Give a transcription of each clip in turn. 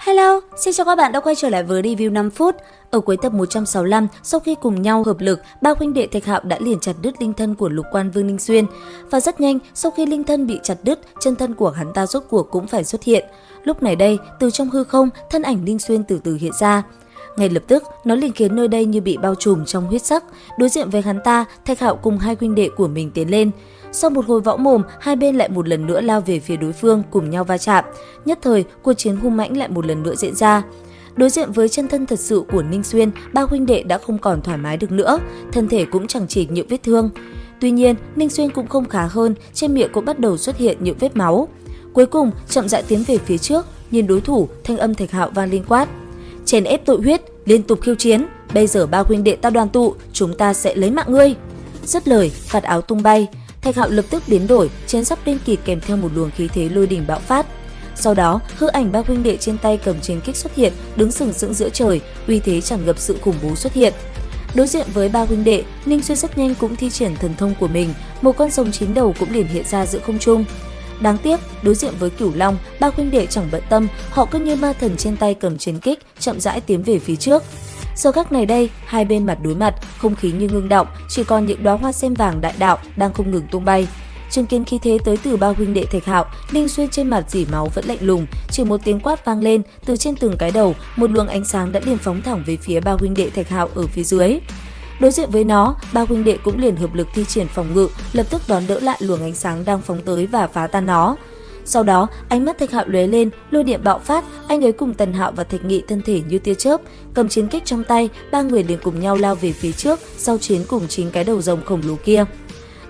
Hello, xin chào các bạn đã quay trở lại với review 5 phút. Ở cuối tập 165, sau khi cùng nhau hợp lực, ba huynh đệ Thạch Hạo đã liền chặt đứt linh thân của Lục Quan Vương Ninh Xuyên. Và rất nhanh, sau khi linh thân bị chặt đứt, chân thân của hắn ta rốt cuộc cũng phải xuất hiện. Lúc này đây, từ trong hư không, thân ảnh Ninh Xuyên từ từ hiện ra. Ngay lập tức, nó liền khiến nơi đây như bị bao trùm trong huyết sắc. Đối diện với hắn ta, Thạch Hạo cùng hai huynh đệ của mình tiến lên. Sau một hồi võ mồm, hai bên lại một lần nữa lao về phía đối phương, cùng nhau va chạm. Nhất thời, cuộc chiến hung mãnh lại một lần nữa diễn ra. Đối diện với chân thân thật sự của Ninh Xuyên, ba huynh đệ đã không còn thoải mái được nữa, thân thể cũng chẳng chỉ những vết thương. Tuy nhiên, Ninh Xuyên cũng không khá hơn, trên miệng cũng bắt đầu xuất hiện những vết máu. Cuối cùng, chậm rãi tiến về phía trước, nhìn đối thủ, thanh âm Thạch Hạo vang lên quát: "Chèn ép tội huyết, liên tục khiêu chiến, bây giờ ba huynh đệ ta đoàn tụ, chúng ta sẽ lấy mạng ngươi." Dứt lời, vạt áo tung bay. Thạch Hạo lập tức biến đổi, chiến giáp đen kịt kèm theo một luồng khí thế lôi đỉnh bạo phát. Sau đó, hư ảnh ba huynh đệ trên tay cầm chiến kích xuất hiện, đứng sừng sững giữa trời, uy thế tràn ngập sự khủng bố xuất hiện. Đối diện với ba huynh đệ, Ninh Xuyên rất nhanh cũng thi triển thần thông của mình, một con rồng 9 đầu cũng liền hiện ra giữa không trung. Đáng tiếc, đối diện với Cửu Long, ba huynh đệ chẳng bận tâm, họ cứ như ma thần trên tay cầm chiến kích, chậm rãi tiến về phía trước. Giờ khắc này đây, hai bên mặt đối mặt, không khí như ngưng động, chỉ còn những đóa hoa sen vàng đại đạo đang không ngừng tung bay. Chứng kiến khí thế tới từ ba huynh đệ Thạch Hạo, Ninh Xuyên trên mặt dỉ máu vẫn lạnh lùng, chỉ một tiếng quát vang lên, từ trên từng cái đầu, một luồng ánh sáng đã liền phóng thẳng về phía ba huynh đệ Thạch Hạo ở phía dưới. Đối diện với nó, ba huynh đệ cũng liền hợp lực thi triển phòng ngự, lập tức đón đỡ lại luồng ánh sáng đang phóng tới và phá tan nó. Sau đó, ánh mắt Thạch Hạo lóe lên, lôi điện bạo phát, anh ấy cùng Tần Hạo và Thạch Nghị thân thể như tia chớp, cầm chiến kích trong tay, ba người liền cùng nhau lao về phía trước, giao chiến cùng chính cái đầu rồng khổng lồ kia.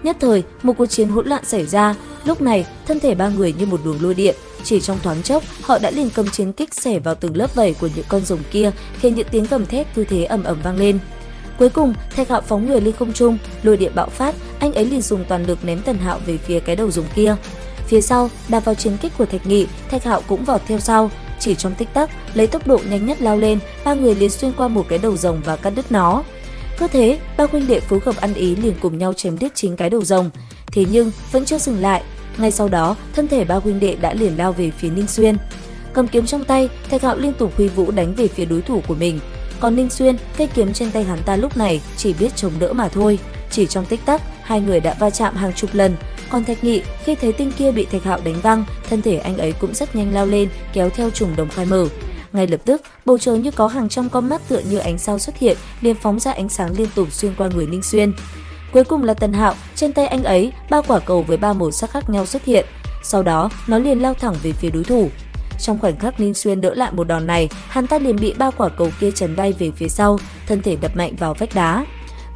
Nhất thời, một cuộc chiến hỗn loạn xảy ra. Lúc này, thân thể ba người như một luồng lôi điện, chỉ trong thoáng chốc, họ đã liền cầm chiến kích xẻ vào từng lớp vảy của những con rồng kia, khiến những tiếng gầm thét cứ thế ầm ầm vang lên. Cuối cùng, Thạch Hạo phóng người lên không trung, lôi điện bạo phát, anh ấy liền dùng toàn lực ném Tần Hạo về phía cái đầu rồng kia. Phía sau, đạp vào chiến kích của Thạch Nghị, Thạch Hạo cũng vọt theo sau. Chỉ trong tích tắc, lấy tốc độ nhanh nhất lao lên, ba người liền xuyên qua một cái đầu rồng và cắt đứt nó. Cứ thế, ba huynh đệ phối hợp ăn ý liền cùng nhau chém đứt chính cái đầu rồng. Thế nhưng vẫn chưa dừng lại. Ngay sau đó, thân thể ba huynh đệ đã liền lao về phía Ninh Xuyên. Cầm kiếm trong tay, Thạch Hạo liên tục huy vũ đánh về phía đối thủ của mình. Còn Ninh Xuyên, cây kiếm trên tay hắn ta lúc này chỉ biết chống đỡ mà thôi. Chỉ trong tích tắc, hai người đã va chạm hàng chục lần. Còn Thạch Nghị, khi thấy tinh kia bị Thạch Hạo đánh văng, thân thể anh ấy cũng rất nhanh lao lên, kéo theo trùng đồng khai mở. Ngay lập tức, bầu trời như có hàng trăm con mắt tựa như ánh sao xuất hiện, liền phóng ra ánh sáng liên tục xuyên qua người Ninh Xuyên. Cuối cùng là Tần Hạo, trên tay anh ấy, ba quả cầu với ba màu sắc khác nhau xuất hiện. Sau đó, nó liền lao thẳng về phía đối thủ. Trong khoảnh khắc Ninh Xuyên đỡ lại một đòn này, hắn ta liền bị ba quả cầu kia chấn bay về phía sau, thân thể đập mạnh vào vách đá.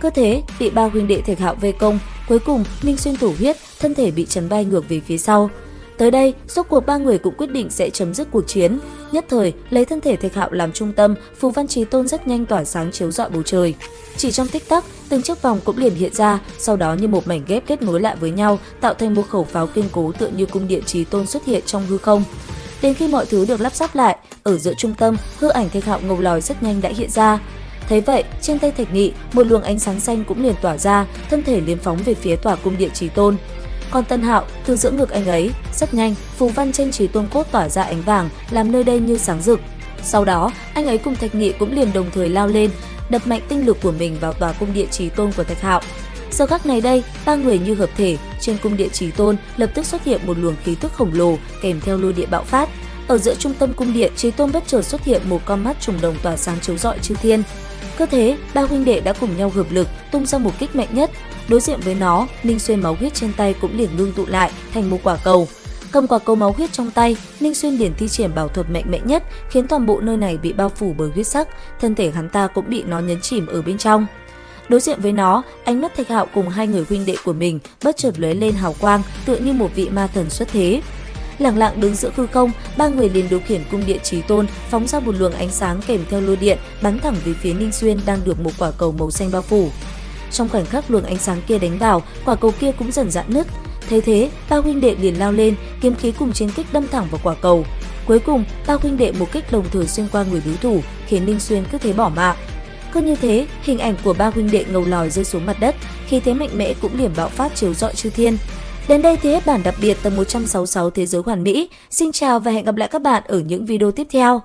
Cứ thế, bị ba huynh đệ Thạch Hạo vây công, cuối cùng Ninh Xuyên thổ huyết, thân thể bị chấn bay ngược về phía sau. Tới đây, rốt cuộc ba người cũng quyết định sẽ chấm dứt cuộc chiến. Nhất thời, lấy thân thể Thạch Hạo làm trung tâm, phù văn chí tôn rất nhanh tỏa sáng chiếu rọi bầu trời. Chỉ trong tích tắc, từng chiếc vòng cũng liền hiện ra, sau đó như một mảnh ghép kết nối lại với nhau, tạo thành một khẩu pháo kiên cố tựa như cung điện chí tôn xuất hiện trong hư không. Đến khi mọi thứ được lắp ráp lại, ở giữa trung tâm, hư ảnh Thạch Hạo ngầu lòi rất nhanh đã hiện ra. Thấy vậy, trên tay Thạch Nghị, một luồng ánh sáng xanh cũng liền tỏa ra, thân thể liền phóng về phía tòa cung điện chí tôn. Còn Tần Hạo, từ giữa ngực anh ấy, rất nhanh, phù văn trên chí tôn cốt tỏa ra ánh vàng, làm nơi đây như sáng rực. Sau đó, anh ấy cùng Thạch Nghị cũng liền đồng thời lao lên, đập mạnh tinh lực của mình vào tòa cung điện chí tôn của Thạch Hạo. Giờ khắc này đây, ba người như hợp thể, trên cung điện chí tôn lập tức xuất hiện một luồng khí tức khổng lồ kèm theo lôi điện bạo phát. Ở giữa trung tâm cung điện, chí tôn bất chợt xuất hiện một con mắt trùng đồng tỏa sáng chiếu rọi chư thiên. Cứ thế, ba huynh đệ đã cùng nhau hợp lực tung ra một kích mạnh nhất. Đối diện với nó, Ninh Xuyên máu huyết trên tay cũng liền ngưng tụ lại thành một quả cầu. Cầm quả cầu máu huyết trong tay, Ninh Xuyên liền thi triển bảo thuật mạnh mẽ nhất, khiến toàn bộ nơi này bị bao phủ bởi huyết sắc, thân thể hắn ta cũng bị nó nhấn chìm ở bên trong. Đối diện với nó, ánh mắt Thạch Hạo cùng hai người huynh đệ của mình bất chợt lóe lên hào quang, tựa như một vị ma thần xuất thế. Lẳng lặng đứng giữa hư không, ba người liền điều khiển cung điện chí tôn phóng ra một luồng ánh sáng kèm theo lôi điện bắn thẳng về phía Ninh Xuyên đang được một quả cầu màu xanh bao phủ. Trong khoảnh khắc luồng ánh sáng kia đánh vào, quả cầu kia cũng dần rạn nứt. Thấy thế, ba huynh đệ liền lao lên, kiếm khí cùng chiến kích đâm thẳng vào quả cầu. Cuối cùng, ba huynh đệ một kích đồng thời xuyên qua người đối thủ, khiến Ninh Xuyên cứ thế bỏ mạng. Cứ như thế, hình ảnh của ba huynh đệ ngầu lòi rơi xuống mặt đất, khí thế mạnh mẽ cũng liền bạo phát chiếu rọi chư thiên. Đến đây thì hết bản đặc biệt tập 166 Thế giới hoàn mỹ. Xin chào và hẹn gặp lại các bạn ở những video tiếp theo.